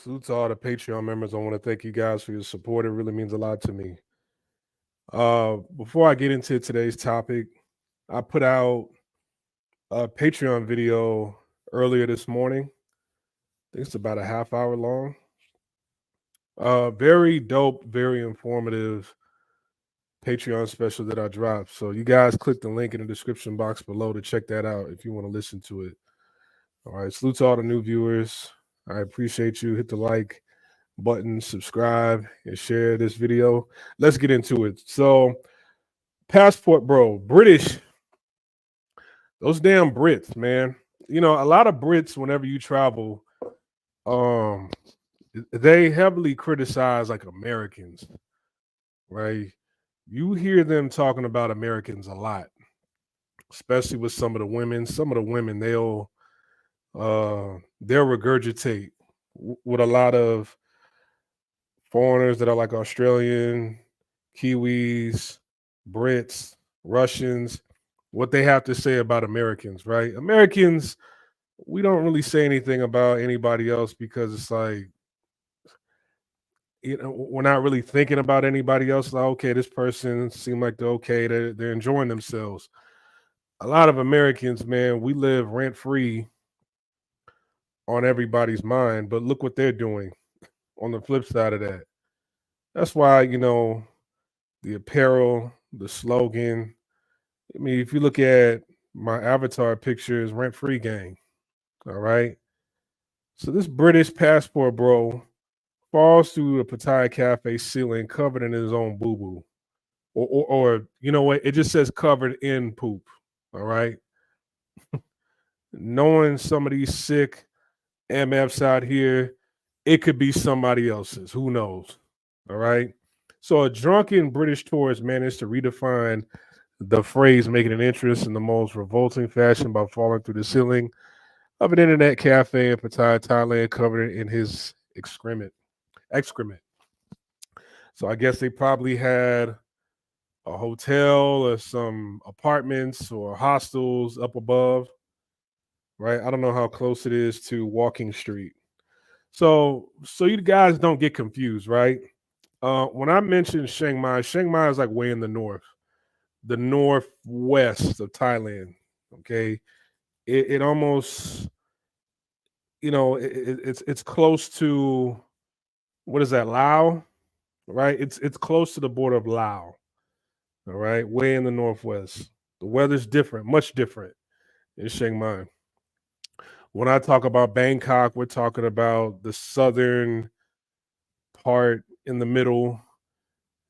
Salute to all the Patreon members. I want to thank you guys for your support. It really means a lot to me. Before I get into today's topic, I put out a Patreon video earlier this morning. I think it's about a half hour long. Very dope, very informative Patreon special that I dropped. So you guys click the link in the description box below to check that out if you want to listen to it. All right. Salute to all the new viewers. I appreciate you. Hit the like button, subscribe, and share this video. Let's get into it. So, passport, bro, British, those damn Brits, man. You know, a lot of Brits, whenever you travel, um, they heavily criticize like Americans, right? You hear them talking about Americans a lot, especially with some of the women. Some of the women, they'll regurgitate with a lot of foreigners that are like Australian, Kiwis, Brits, Russians, what they have to say about Americans, right? Americans, we don't really say anything about anybody else because it's like, we're not really thinking about anybody else. Like, okay, this person seemed like they're okay, they're enjoying themselves. A lot of Americans, man, we live rent free on everybody's mind, but look what they're doing on the flip side of that. That's why, the apparel, the slogan. I mean, if you look at my avatar pictures, rent free gang. All right. So this British passport bro falls through the Pattaya cafe ceiling covered in his own boo boo. Or you know what? It just says covered in poop. All right. Knowing some of these sick MFs out here, it could be somebody else's. Who knows? All right. So a drunken British tourist managed to redefine the phrase making an entrance in the most revolting fashion by falling through the ceiling of an internet cafe in Pattaya, Thailand, covered in his excrement. Excrement. So I guess they probably had a hotel or some apartments or hostels up above, right? I don't know how close it is to Walking Street. So you guys don't get confused, right? When I mentioned Chiang Mai, Chiang Mai is like way in the northwest of Thailand. Okay, it almost, it's close to, what is that, Lao, right? It's close to the border of Lao. All right, way in the northwest. The weather's different, much different in Chiang Mai. When I talk about Bangkok, we're talking about the southern part in the middle.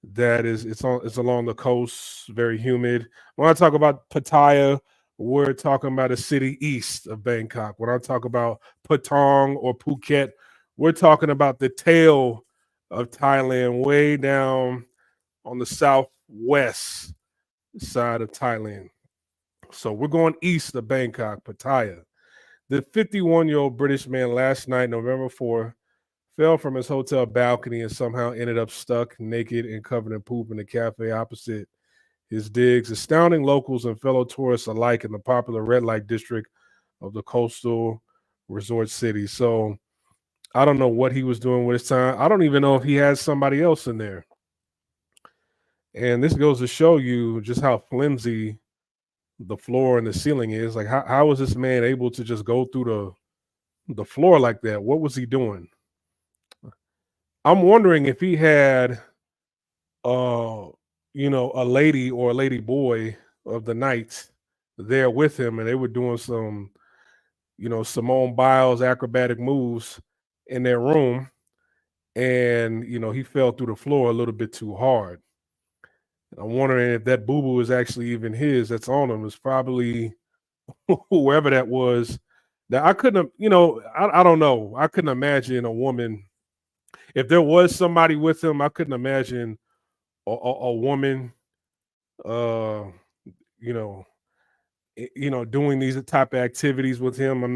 That is, it's along the coast, very humid. When I talk about Pattaya, we're talking about a city east of Bangkok. When I talk about Patong or Phuket, we're talking about the tail of Thailand, way down on the southwest side of Thailand. So we're going east of Bangkok, Pattaya. The 51-year-old British man last night, November 4th, fell from his hotel balcony and somehow ended up stuck, naked, and covered in poop in the cafe opposite his digs, astounding locals and fellow tourists alike in the popular red light district of the coastal resort city. So I don't know what he was doing with his time. I don't even know if he has somebody else in there. And this goes to show you just how flimsy the floor and the ceiling is. Like, how was this man able to just go through the floor like that? What was he doing? I'm wondering if he had uh a lady or a lady boy of the night there with him, and they were doing some, Simone Biles acrobatic moves in their room, and he fell through the floor a little bit too hard. I'm wondering if that boo boo is actually even his that's on him. It's probably whoever that was. That I couldn't have, I don't know. I couldn't imagine a woman. If there was somebody with him, I couldn't imagine a woman, uh, you know, doing these type of activities with him. I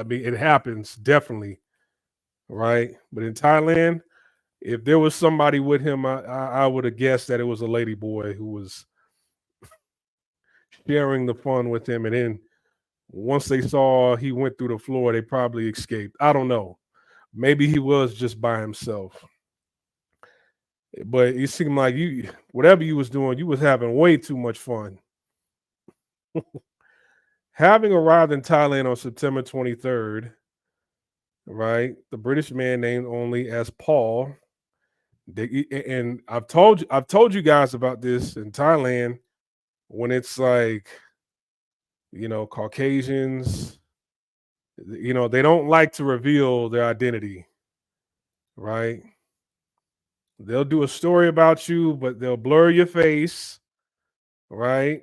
mean, it happens definitely, right? But in Thailand, if there was somebody with him, I would have guessed that it was a lady boy who was sharing the fun with him. And then once they saw he went through the floor, they probably escaped. I don't know. Maybe he was just by himself, but it seemed like you, whatever you was doing, you was having way too much fun. Having arrived in Thailand on September 23rd, right? The British man named only as Paul. And I've told you guys about this in Thailand when it's like, Caucasians, they don't like to reveal their identity, right? They'll do a story about you, but they'll blur your face, right?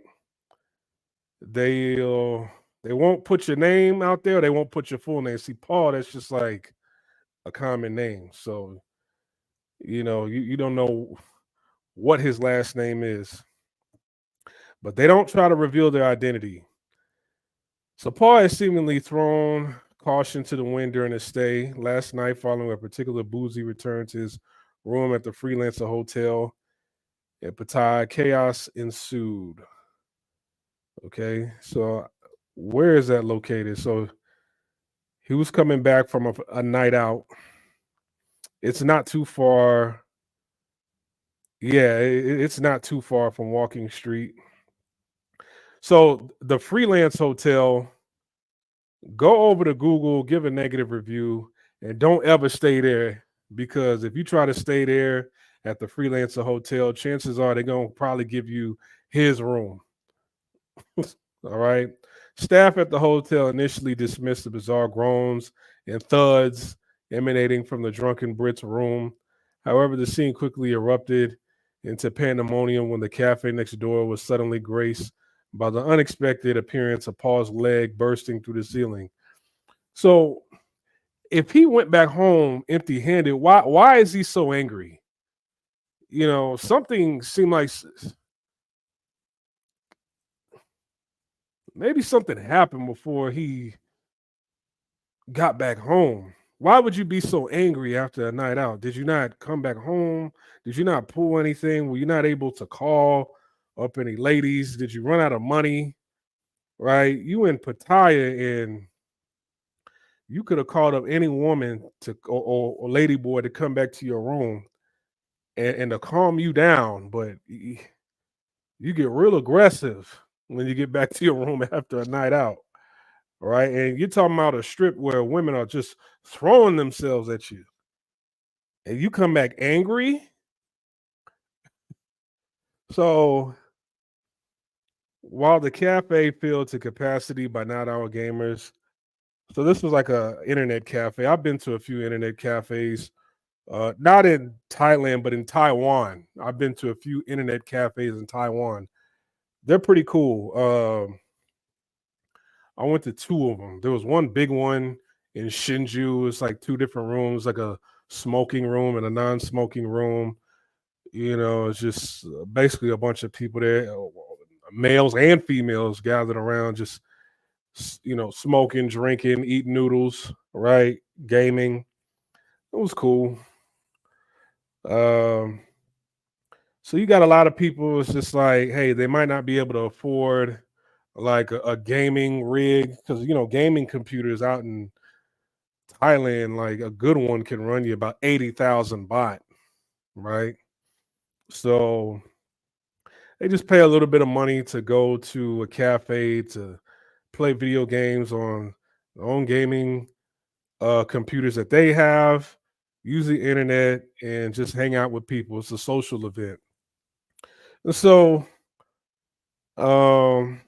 They'll they won't put your name out there. They won't put your full name. See, Paul, that's just like a common name. So, you don't know what his last name is, but they don't try to reveal their identity. So Paul has seemingly thrown caution to the wind during his stay. Last night, following a particular boozy return to his room at the Freelancer Hotel at Pattaya, chaos ensued. Okay, so where is that located? So he was coming back from a night out. It's not too far. Yeah, it's not too far from Walking Street. So the Freelance Hotel, go over to Google, give a negative review, and don't ever stay there, because if you try to stay there at the Freelancer Hotel, chances are they're gonna probably give you his room. All right. Staff at the hotel initially dismissed the bizarre groans and thuds emanating from the drunken Brit's room. However, the scene quickly erupted into pandemonium when the cafe next door was suddenly graced by the unexpected appearance of Paul's leg bursting through the ceiling. So, if he went back home empty-handed, why is he so angry? Something seemed like maybe something happened before he got back home. Why would you be so angry after a night out? Did you not come back home? Did you not pull anything? Were you not able to call up any ladies? Did you run out of money? Right? You in Pattaya, and you could have called up any woman or lady boy to come back to your room and to calm you down, but you get real aggressive when you get back to your room after a night out, right? And you're talking about a strip where women are just throwing themselves at you, and you come back angry. So while the cafe filled to capacity by night hour gamers, so this was like a internet cafe. I've been to a few internet cafes, not in Thailand, but in Taiwan. I've been to a few internet cafes in Taiwan. They're pretty cool. I went to two of them. There was one big one in Shinju. It's like two different rooms, like a smoking room and a non-smoking room. It's just basically a bunch of people there, males and females gathered around, just smoking, drinking, eating noodles, right? Gaming. It was cool. Um, so you got a lot of people. It's just like, hey, they might not be able to afford like a gaming rig, because gaming computers out in Thailand, like a good one can run you about 80,000 baht, right? So they just pay a little bit of money to go to a cafe to play video games on their own gaming computers that they have, use the internet, and just hang out with people. It's a social event. And so, um,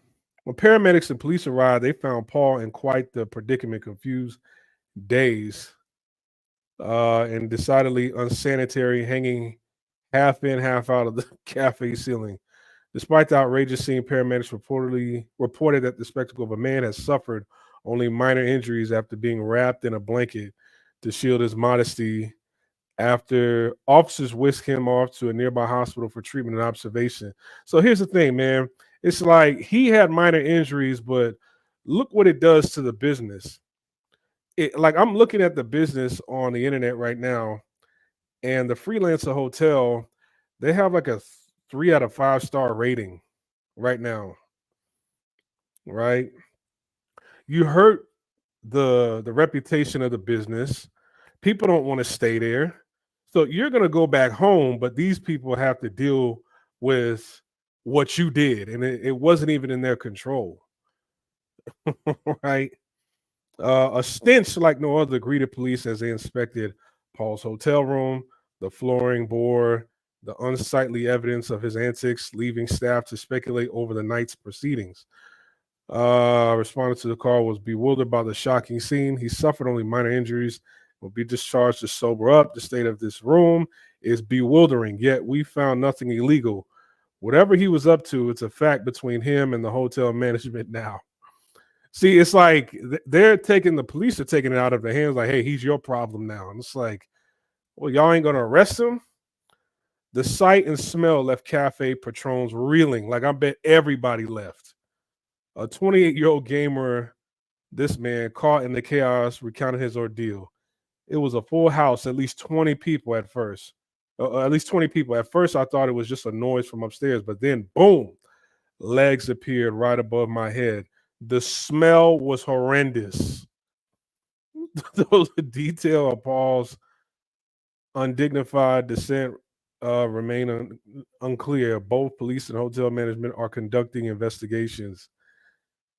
when paramedics and police arrived, they found Paul in quite the predicament, confused, dazed, and decidedly unsanitary, hanging half in, half out of the cafe ceiling. Despite the outrageous scene, paramedics reported that the spectacle of a man has suffered only minor injuries after being wrapped in a blanket to shield his modesty. After officers whisked him off to a nearby hospital for treatment and observation. So here's the thing, man. It's like he had minor injuries, but look what it does to the business. Like, I'm looking at the business on the internet right now, and the Freelancer Hotel, they have like a 3 out of 5 star rating right now, right? You hurt the reputation of the business. People don't want to stay there. So you're going to go back home, but these people have to deal with what you did. And it wasn't even in their control, right? A stench like no other greeted police as they inspected Paul's hotel room. The flooring bore the unsightly evidence of his antics, leaving staff to speculate over the night's proceedings. Responding to the call was bewildered by the shocking scene. He suffered only minor injuries, will be discharged to sober up. The state of this room is bewildering, yet we found nothing illegal. Whatever he was up to, it's a fact between him and the hotel management now. See, it's like they're taking the police are taking it out of their hands, like, hey, he's your problem now. And it's like, well, y'all ain't gonna arrest him. The sight and smell left cafe patrons reeling. Like I bet everybody left. A 28-year-old gamer, this man caught in the chaos, recounted his ordeal. It was a full house, at least 20 people at first. At least 20 people. At first, I thought it was just a noise from upstairs, but then boom, legs appeared right above my head. The smell was horrendous. The detail of Paul's undignified descent remain unclear. Both police and hotel management are conducting investigations.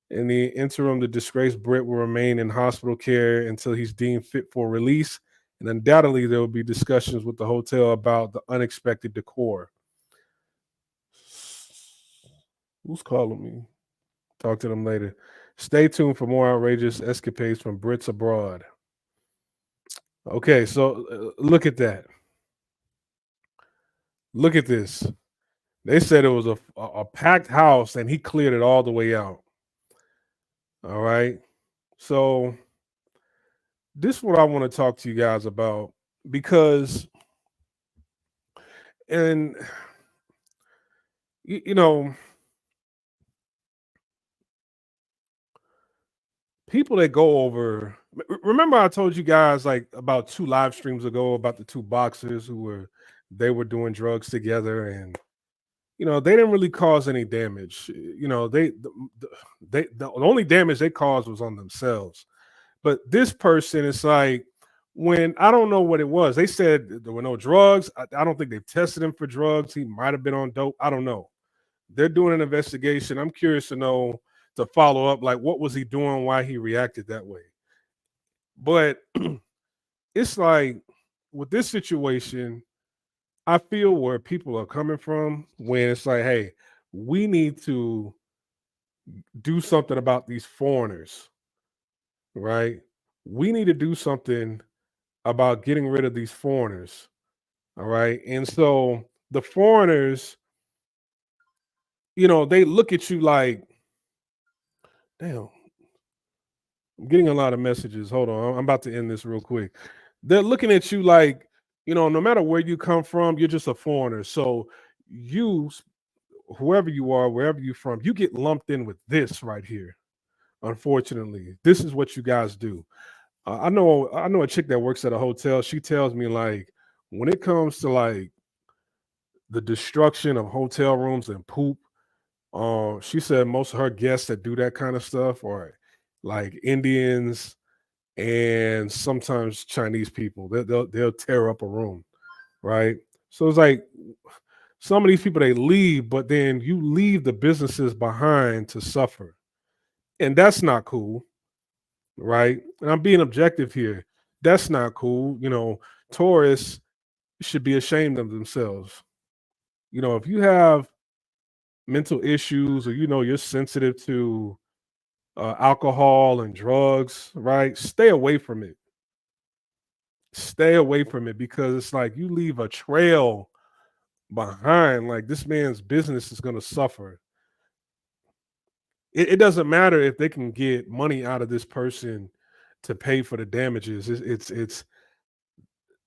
In the interim, the disgraced Brit will remain in hospital care until he's deemed fit for release. And undoubtedly, there will be discussions with the hotel about the unexpected decor. Who's calling me? Talk to them later. Stay tuned for more outrageous escapades from Brits abroad. Okay, so look at that. Look at this. They said it was a packed house and he cleared it all the way out. All right. So this is what I want to talk to you guys about because, and you know, people that go over. Remember, I told you guys like about 2 live streams ago about the two boxers who they were doing drugs together, and they didn't really cause any damage. The only damage they caused was on themselves. But this person is like, when I don't know what it was. They said there were no drugs. I don't think they've tested him for drugs. He might have been on dope. I don't know. They're doing an investigation. I'm curious to know to follow up, like what was he doing, why he reacted that way. But it's like with this situation, I feel where people are coming from when it's like, hey, we need to do something about these foreigners, right? We need to do something about getting rid of these foreigners. All right. And so the foreigners, they look at you like, damn, I'm getting a lot of messages. Hold on. I'm about to end this real quick. They're looking at you like, no matter where you come from, you're just a foreigner. So you, whoever you are, wherever you're from, you get lumped in with this right here. Unfortunately, this is what you guys do. I know a chick that works at a hotel. She tells me like when it comes to like the destruction of hotel rooms and poop, she said most of her guests that do that kind of stuff are like Indians and sometimes Chinese people. They'll tear up a room, right? So it's like some of these people they leave, but then you leave the businesses behind to suffer, and that's not cool, right? And I'm being objective here. That's not cool. Tourists should be ashamed of themselves. If you have mental issues or you're sensitive to alcohol and drugs, right? Stay away from it. Stay away from it because it's like you leave a trail behind. Like this man's business is going to suffer. It doesn't matter if they can get money out of this person to pay for the damages. It's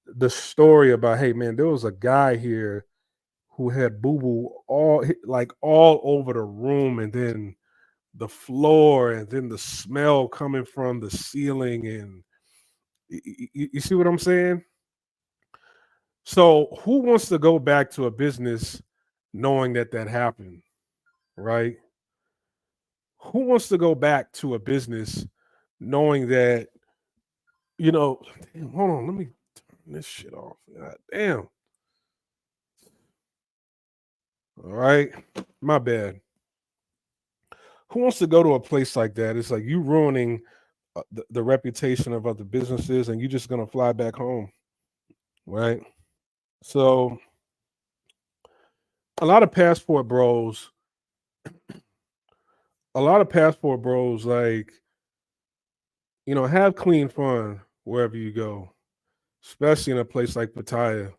the story about, hey man, there was a guy here who had boo boo all over the room, and then the floor, and then the smell coming from the ceiling, and you see what I'm saying? So who wants to go back to a business knowing that happened, right? Who wants to go back to a business knowing that You know, damn, hold on, let me turn this shit off. God damn. All right. My bad. Who wants to go to a place like that? It's like you ruining the reputation of other businesses and you're just going to fly back home, right? So, a lot of passport bros, a lot of passport bros, like, have clean fun wherever you go, especially in a place like Pattaya.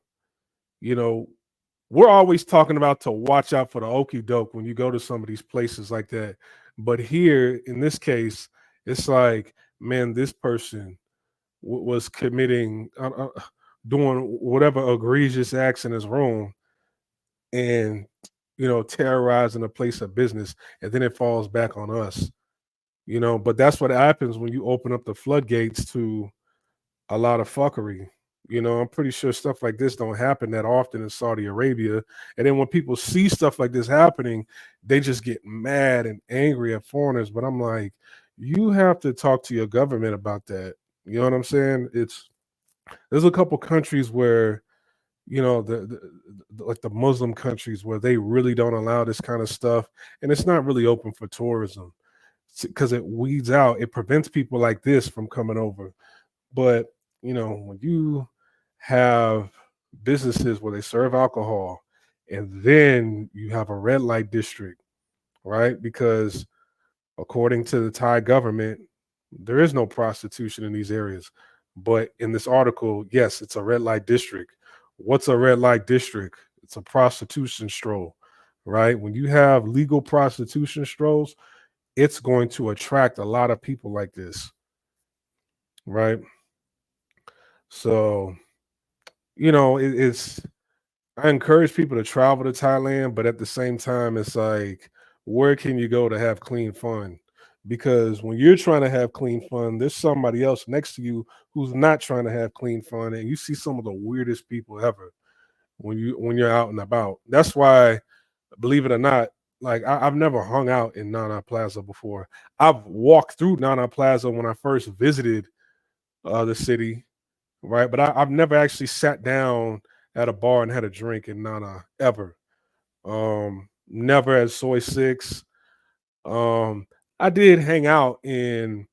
You know, we're always talking about to watch out for the okey doke when you go to some of these places like that. But here, in this case, it's like, man, this person was committing, doing whatever egregious acts in his room, and terrorizing a place of business, and then it falls back on us. But that's what happens when you open up the floodgates to a lot of fuckery. I'm pretty sure stuff like this don't happen that often in Saudi Arabia. And then when people see stuff like this happening, they just get mad and angry at foreigners. But I'm like, you have to talk to your government about that. You know what I'm saying? There's a couple countries where, like the Muslim countries, where they really don't allow this kind of stuff, and it's not really open for tourism because it weeds out. It prevents people like this from coming over. But when you have businesses where they serve alcohol, and then you have a red light district, right? Because according to the Thai government, there is no prostitution in these areas. But in this article, yes, it's a red light district. What's a red light district? It's a prostitution stroll, right? When you have legal prostitution strolls, it's going to attract a lot of people like this, right? So, it's I encourage people to travel to Thailand, but at the same time, it's like, where can you go to have clean fun? Because when you're trying to have clean fun, there's somebody else next to you who's not trying to have clean fun, and you see some of the weirdest people ever when you're out and about. That's why, believe it or not, like I've never hung out in Nana Plaza before. I've walked through Nana Plaza when I first visited the city, right? But I've never actually sat down at a bar and had a drink in Nana ever. Never at Soy Six. Um, I did hang out in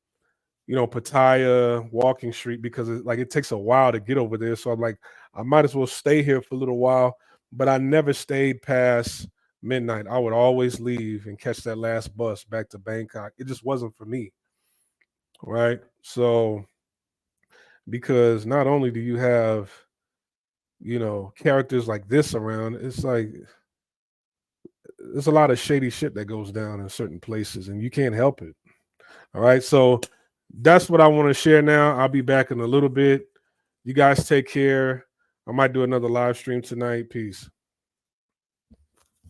Pattaya, Walking Street, because it takes a while to get over there. So I'm like, I might as well stay here for a little while. But I never stayed past midnight. I would always leave and catch that last bus back to Bangkok. It just wasn't for me, right? So because not only do you have characters like this around, it's like there's a lot of shady shit that goes down in certain places and you can't help it. All right. So that's what I want to share now. I'll be back in a little bit. You guys take care. I might do another live stream tonight. Peace.